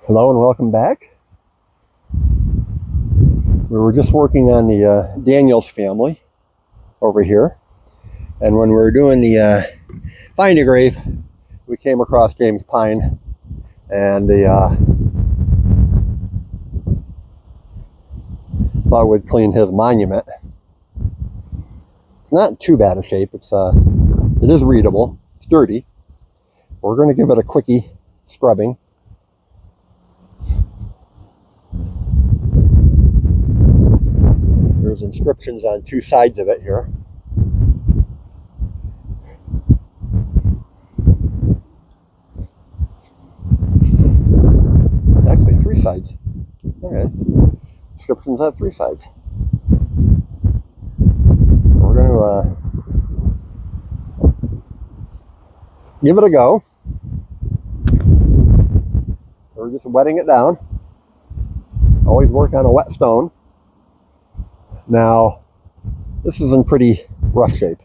Hello and welcome back. We were just working on the Daniels family over here, and when we were doing the find a grave, we came across James Pine, and thought we'd clean his monument. It's not in too bad a shape. It is readable. It's dirty. We're going to give it a quickie scrubbing. There's inscriptions on two sides of it here. Actually, three sides. Okay. Inscriptions on three sides. We're going to give it a go. We're just wetting it down. Always work on a wet stone. Now, this is in pretty rough shape.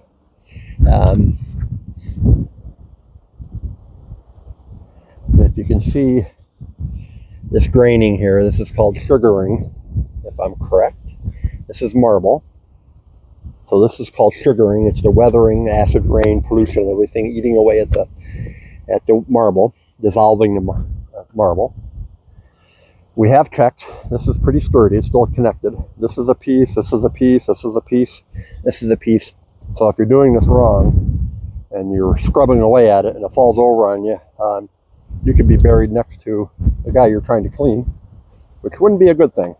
If you can see this graining here, this is called sugaring, if I'm correct. This is marble. So this is called sugaring. It's the weathering, acid rain, pollution, everything eating away at the marble, dissolving the marble. We have checked. This is pretty sturdy. It's still connected. This is a piece, this is a piece, this is a piece, this is a piece. So if you're doing this wrong and you're scrubbing away at it and it falls over on you, you could be buried next to the guy you're trying to clean, which wouldn't be a good thing.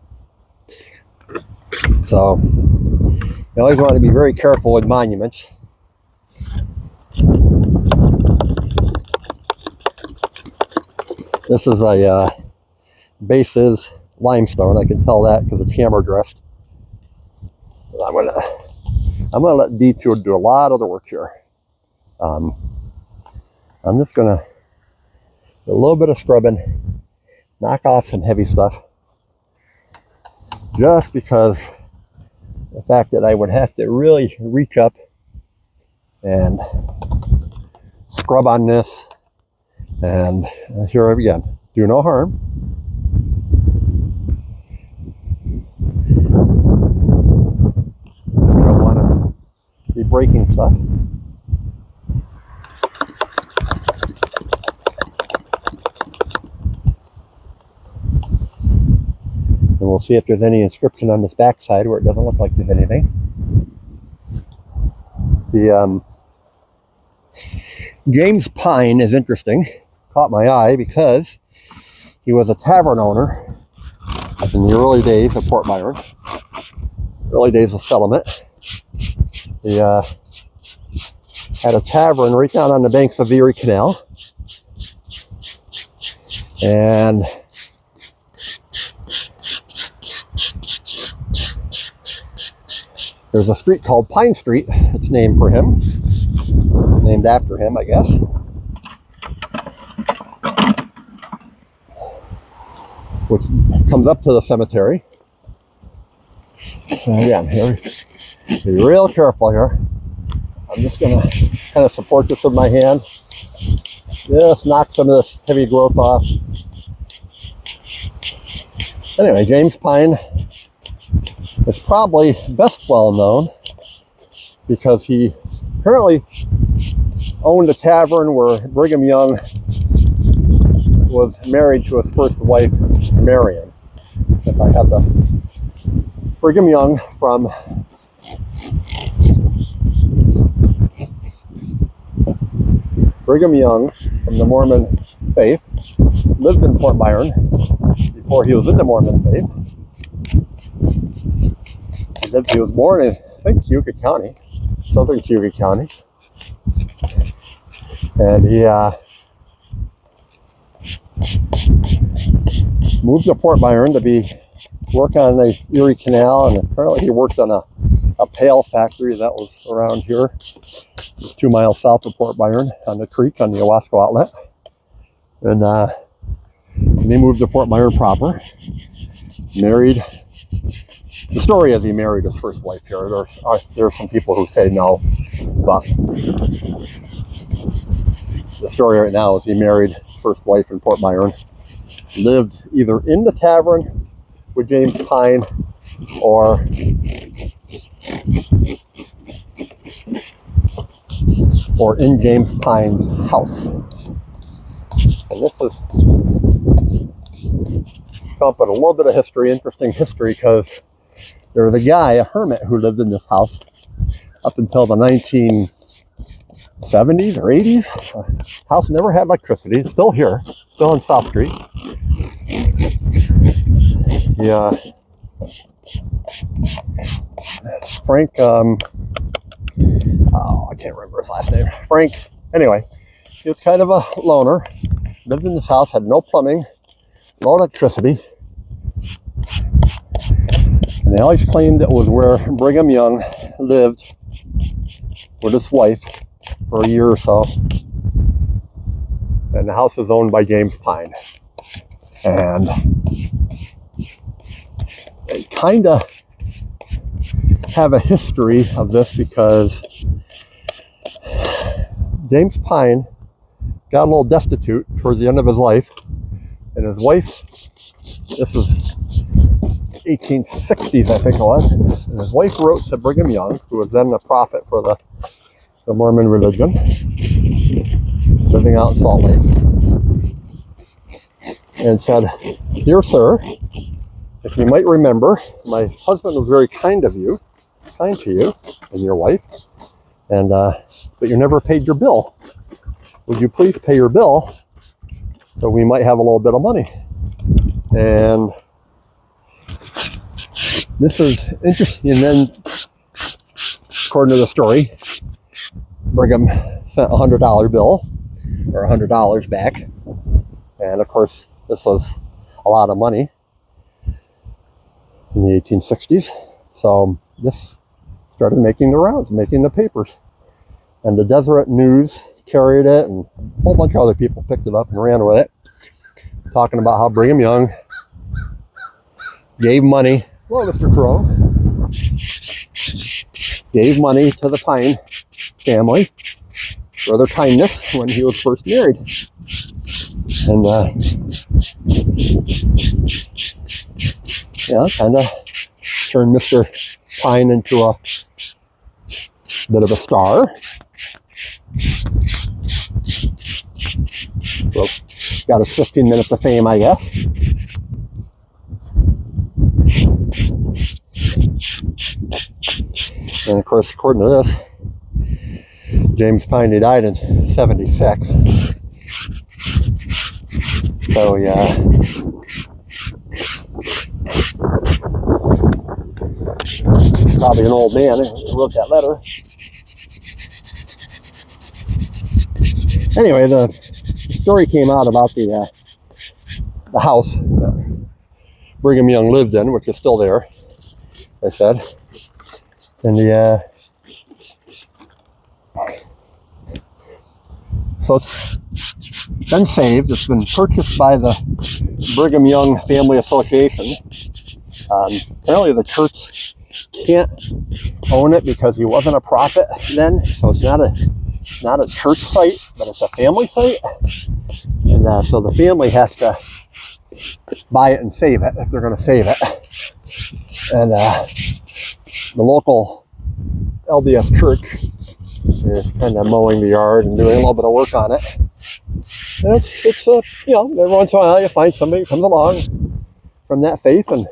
So you always want to be very careful with monuments. This is a base is limestone. I can tell that because it's hammer dressed. I'm gonna let Detour do a lot of the work here. I'm just gonna do a little bit of scrubbing, knock off some heavy stuff, just because the fact that I would have to really reach up and scrub on this, and here again, do no harm. Be breaking stuff. And we'll see if there's any inscription on this backside where it doesn't look like there's anything. The James Pine is interesting. Caught my eye because he was a tavern owner in the early days of Port Byron, early days of settlement. He had a tavern right down on the banks of the Erie Canal, and there's a street called Pine Street. It's named for him, named after him, I guess. Which comes up to the cemetery. So again, here, be real careful here. I'm just going to kind of support this with my hand. Just knock some of this heavy growth off. Anyway, James Pine is probably best well known because he apparently owned a tavern where Brigham Young was married to his first wife, Marion. If I have the Brigham Young from the Mormon faith lived in Port Byron before he was in the Mormon faith. He was born in, I think, Cayuga County, southern Cayuga County, and he moved to Port Byron to work on the Erie Canal, and apparently he worked on a pail factory that was around here, just 2 miles south of Port Byron, on the creek on the Owasco outlet. And he moved to Port Byron proper, married. The story is he married his first wife here. There are some people who say no, but the story right now is he married his first wife in Port Byron lived either in the tavern with James Pine or in James Pine's house. And this is up in a little bit of history, interesting history, because there was a guy, a hermit, who lived in this house up until the 1970s or 80s. The house never had electricity. It's still here, still on South Street. Yeah. Frank, I can't remember his last name. Frank, anyway, he was kind of a loner, lived in this house, had no plumbing, no electricity. And they always claimed it was where Brigham Young lived with his wife for a year or so. And the house is owned by James Pine. And they kind of have a history of this because James Pine got a little destitute towards the end of his life. And his wife, this is 1860s, I think it was. And his wife wrote to Brigham Young, who was then a prophet for the Mormon religion, living out in Salt Lake, and said, "Dear sir, if you might remember, my husband was very kind to you and your wife, and but you never paid your bill. Would you please pay your bill so we might have a little bit of money?" And this is interesting. And then, according to the story, Brigham sent a $100 bill, or $100 back. And of course, this was a lot of money in the 1860s. So this started making the rounds, making the papers. And the Deseret News carried it, and a whole bunch of other people picked it up and ran with it, talking about how Brigham Young gave money. Hello, Mr. Crow. Gave money to the Pine family for their kindness when he was first married. And, kind of turned Mr. Pine into a bit of a star. So, got his 15 minutes of fame, I guess. And of course, according to this, James Pine, he died in 76. So yeah. Probably an old man who wrote that letter. Anyway, the story came out about the house that Brigham Young lived in, which is still there, they said. And so it's been saved. It's been purchased by the Brigham Young Family Association. Apparently the church can't own it because he wasn't a prophet then, so it's not a church site, but it's a family site. And so the family has to buy it and save it if they're going to save it. And the local LDS church is kind of mowing the yard and doing a little bit of work on it. And it's every once in a while you find somebody who comes along from that faith and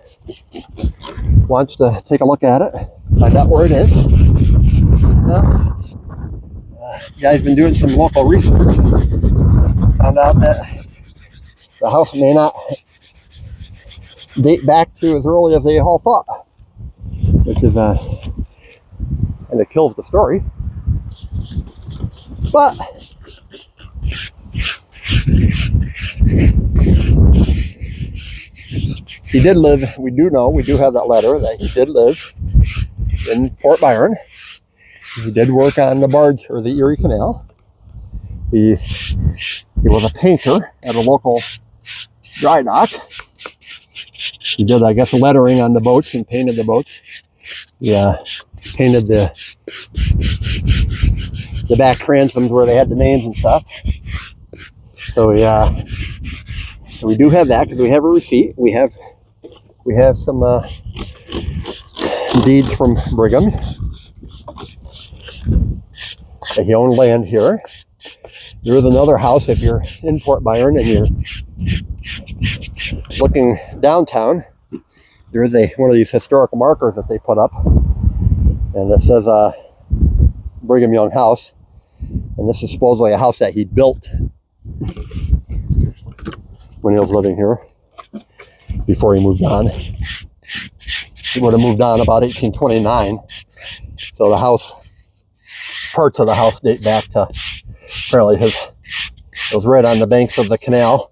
wants to take a look at it, find out where it is. The guy's been doing some local research. Found out that the house may not date back to as early as they all thought, which is and it kills the story. But he did live. We do have that letter that he did live in Port Byron. He did work on the barge or the Erie Canal. He was a painter at a local dry dock. He did, I guess, lettering on the boats and painted the boats. Yeah, painted the back transoms where they had the names and stuff. So yeah, And we do have that because we have a receipt. We have some deeds from Brigham. He owned land here. There is another house if you're in Port Byron and you're looking downtown. There is one of these historical markers that they put up, and it says Brigham Young house. And this is supposedly a house that he built when he was living here before he moved on. He would have moved on about 1829. So the house, parts of the house date back to apparently it was right on the banks of the canal.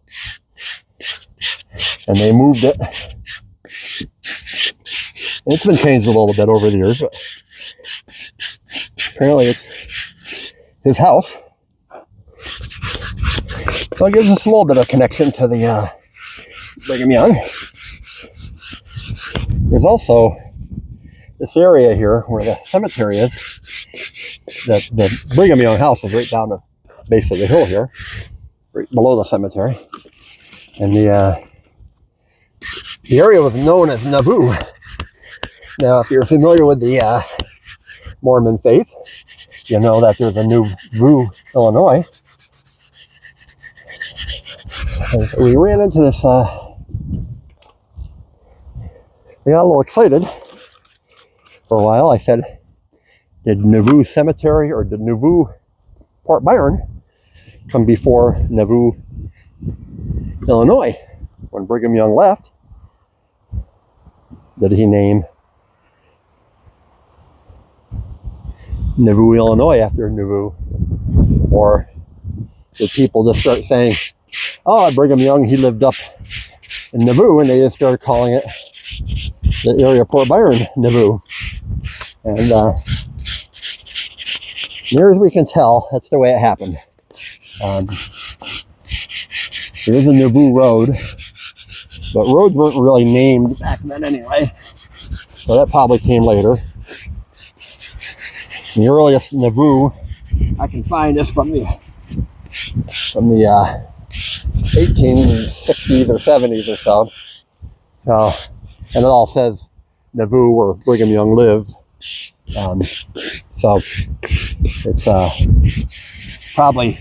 And they moved it. And it's been changed a little bit over the years, but apparently it's his house. So it gives us a little bit of connection to the Brigham Young. There's also this area here where the cemetery is. The Brigham Young house is right down the base of the hill here, right below the cemetery. And the area was known as Nauvoo. Now, if you're familiar with the Mormon faith, you know that there's a Nauvoo, Illinois. And we ran into this, we got a little excited for a while. I said, did Nauvoo Cemetery or did Nauvoo Port Byron come before Nauvoo, Illinois? When Brigham Young left, did he name Nauvoo, Illinois after Nauvoo? Or did people just start saying, oh, Brigham Young, he lived up in Nauvoo, and they just started calling it the area of Port Byron, Nauvoo. And near as we can tell, that's the way it happened. There is a Nauvoo road, but roads weren't really named back then anyway, so that probably came later. The earliest Nauvoo I can find is from the 1860s or 70s or so. So, and it all says Nauvoo where Brigham Young lived. So it's probably,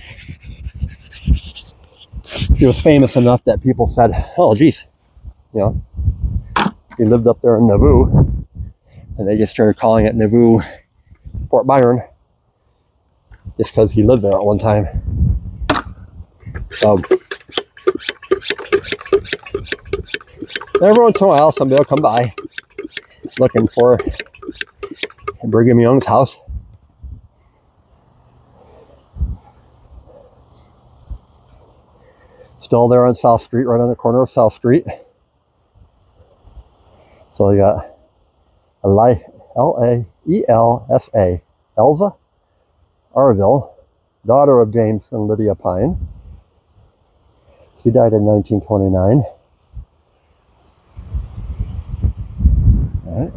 he was famous enough that people said, oh geez, you know, he lived up there in Nauvoo, and they just started calling it Nauvoo Port Byron just because he lived there at one time. So every once in a while somebody will come by looking for Brigham Young's house. Still there on South Street, right on the corner of South Street. So you got L-A-E-L-S-A, Elza Arville, daughter of James and Lydia Pine. She died in 1929. All right.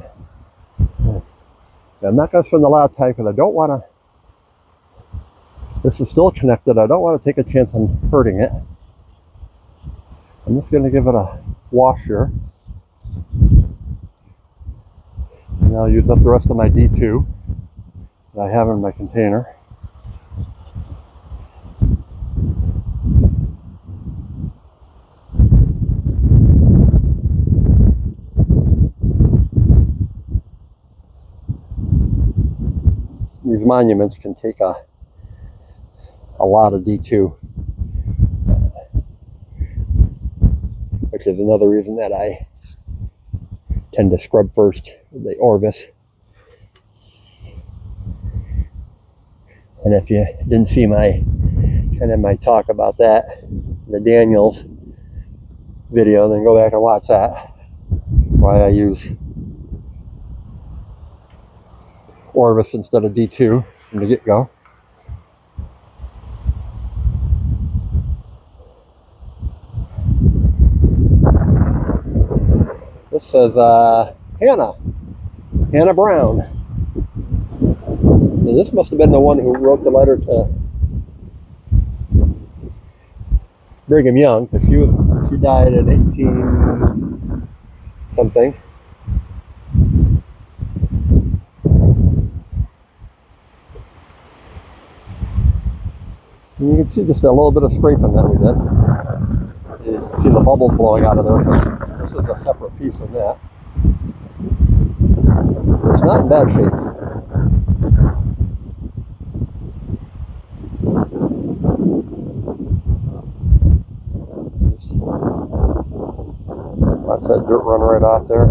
I'm not going to spend a lot of time because I don't want to, this is still connected. I don't want to take a chance on hurting it. I'm just going to give it a wash here. And I'll use up the rest of my D2 that I have in my container. These monuments can take a lot of D2, which is another reason that I tend to scrub first the Orvis. And if you didn't see my talk about that, the Daniels video, then go back and watch that, why I use Orvis instead of D2 from the get-go. This says Hannah Brown. Now, this must have been the one who wrote the letter to Brigham Young, because She died at 18 something. And you can see just a little bit of scraping that we did. You can see the bubbles blowing out of there. This is a separate piece of that. It's not in bad shape. Watch that dirt run right off there.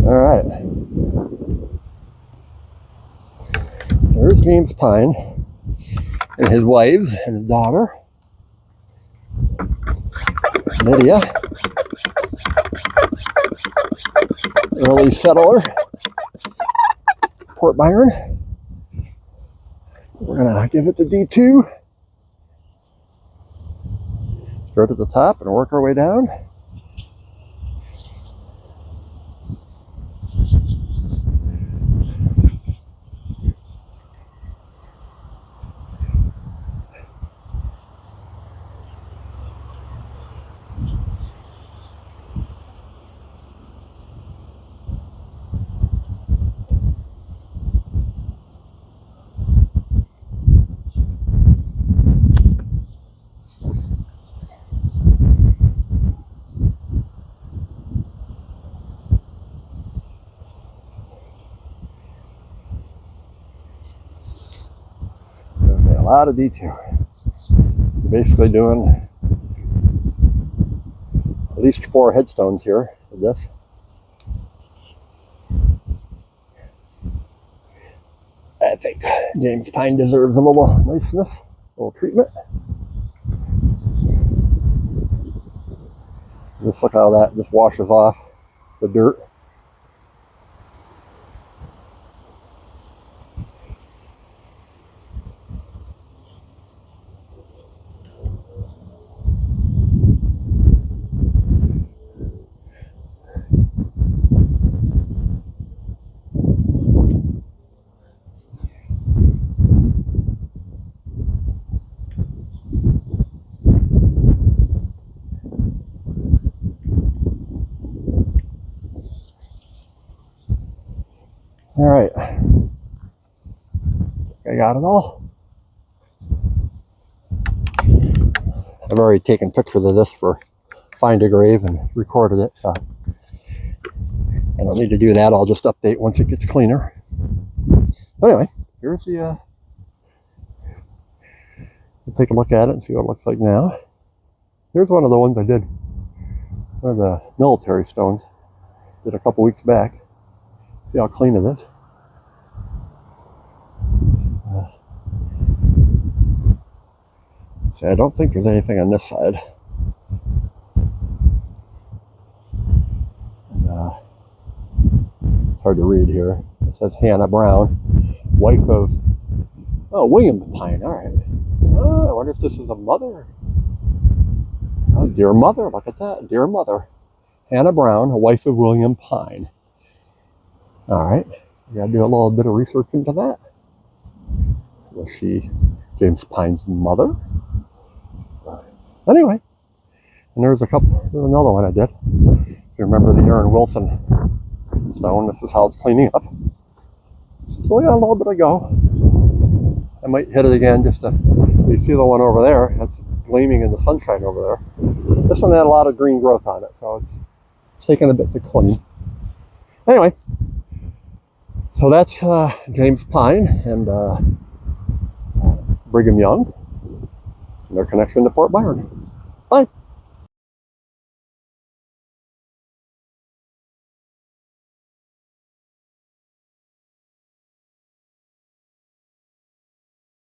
All right. There's James Pine and his wives and his daughter, Lydia, early settler, Port Byron. We're gonna give it to D2. Start at the top and work our way down. A lot of detail. You're basically doing at least 4 headstones here with this. I think James Pine deserves a little niceness, a little treatment. Just look how that just washes off the dirt. All right, I got it all. I've already taken pictures of this for Find a Grave and recorded it, so I don't need to do that. I'll just update once it gets cleaner. But anyway, here's the, we'll take a look at it and see what it looks like now. Here's one of the ones I did, one of the military stones, did a couple weeks back. See how clean it is. See, I don't think there's anything on this side. And, it's hard to read here. It says Hannah Brown, wife of, oh, William Pine. All right. Oh, I wonder if this is a mother. Oh, dear mother, look at that. Dear mother. Hannah Brown, a wife of William Pine. All right. I gotta do a little bit of research into that. Was she James Pine's mother? Anyway, and there's another one I did. If you remember the Aaron Wilson stone, this is how it's cleaning up. So I got a little bit to go. I might hit it again just to, you see the one over there, that's gleaming in the sunshine over there. This one had a lot of green growth on it, so it's taking a bit to clean. Anyway, so that's James Pine and Brigham Young and their connection to Port Byron.